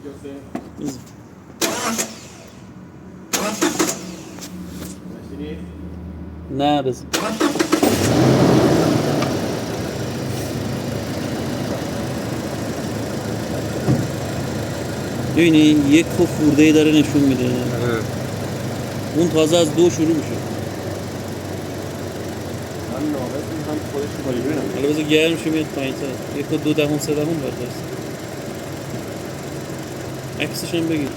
نه بس ببینی یک خورده ای داره نشون میده. اون تازه از 2 شروع میشه. من ناقص میخوام خودش رو باید ببینم. حالا بذار گرم شه میاد پایین تر. 1 و 2 دهم 3 دهم باید درست. عکسش هم بگیر.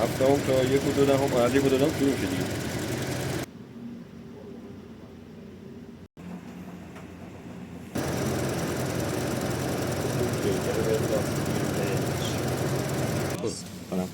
هفته هم تا 1 و 2 دهم از 1 و 2 دهم شروع میشه دیگه. کنم